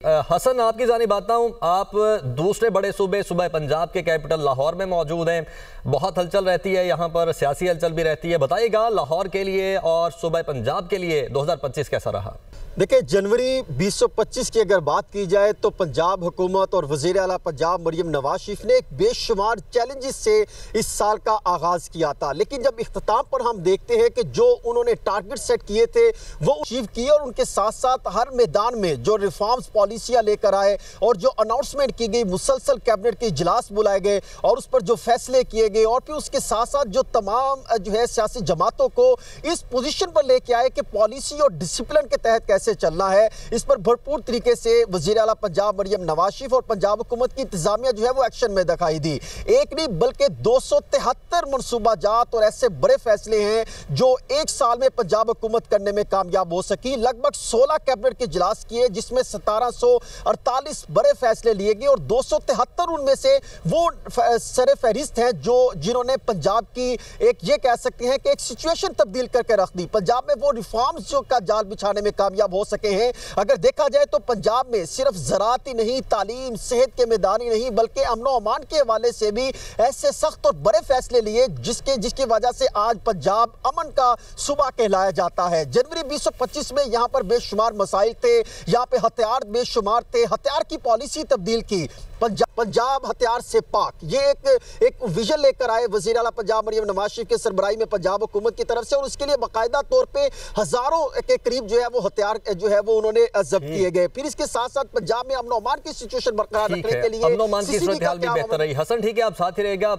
हसन, आपकी जानिब आता हूँ। आप दूसरे बड़े सूबे पंजाब के कैपिटल लाहौर में मौजूद हैं। बहुत हलचल रहती है यहाँ पर, सियासी हलचल भी रहती है। बताइएगा लाहौर के लिए और सूबे पंजाब के लिए 2025 कैसा रहा? देखिए, जनवरी 2025 की अगर बात की जाए तो पंजाब हुकूमत और वज़ीर आला पंजाब मरियम नवाज शरीफ ने एक बेशुमार चैलेंजेस से इस साल का आगाज़ किया था, लेकिन जब इख्तिताम पर हम देखते हैं कि जो उन्होंने टारगेट सेट किए थे वो अचीव किए, और उनके साथ साथ हर मैदान में जो रिफॉर्म्स पॉलिसियाँ लेकर आए और जो अनाउंसमेंट की गई, मुसलसल कैबिनेट के इजलास बुलाए गए और उस पर जो फैसले किए गए, और फिर उसके साथ साथ जो तमाम जो है सियासी जमातों को इस पोजीशन पर लेके आए कि पॉलिसी और डिसिप्लिन के तहत कैसे चलना है, इस पर भरपूर तरीके से वज़ीर आला पंजाब मरियम नवाज शरीफ और पंजाब हुकूमत की इंतजामिया जो है वो एक्शन में दिखाई दी। एक नहीं बल्कि 273 मनसूबाजात और ऐसे बड़े फैसले हैं जो एक साल में पंजाब हुकूमत करने में कामयाब हो सकी। लगभग 16 कैबिनेट के इजलास किए जिसमें 1748 बड़े फैसले लिए गए और 273 उनमें से वो सरे फहरिस्त हैं जो जिन्होंने पंजाब की एक ये कह सकते हैं कि एक सिचुएशन तब्दील करके रख दी। पंजाब में वो रिफॉर्म्स जो का जाल बिछाने में कामयाब हो सके हैं। अगर देखा जाए तो पंजाब में सिर्फ ज़राअत ही नहीं, तालीम, सेहत के मैदान ही नहीं, बल्कि अमन और अमान के हवाले से भी ऐसे सख्त और बड़े फैसले लिए जिसकी वजह से आज पंजाब अमन का सूबा कहलाया जाता है। जनवरी 2025 में यहाँ पर बेशुमार मसाइल थे, यहाँ पे हथियार बेशुमार थे, हथियार की पॉलिसी तब्दील की, पंजाब हथियार से पाक, ये एक विजन लेकर आए वज़ीर आला पंजाब मरियम नवाज शरीफ के सरबराही में पंजाब हुकूमत की तरफ से, और उसके लिए बाकायदा तौर पे हजारों के करीब जो है वो हथियार जो है वो उन्होंने जब्त किए गए। फिर इसके साथ साथ पंजाब में अमन-ओ-अमान की सिचुएशन बरकरार रखने के लिए अमन-ओ-अमान की सूरत हाल भी बेहतर रही। हसन, ठीक है, आप साथ ही रहेगा।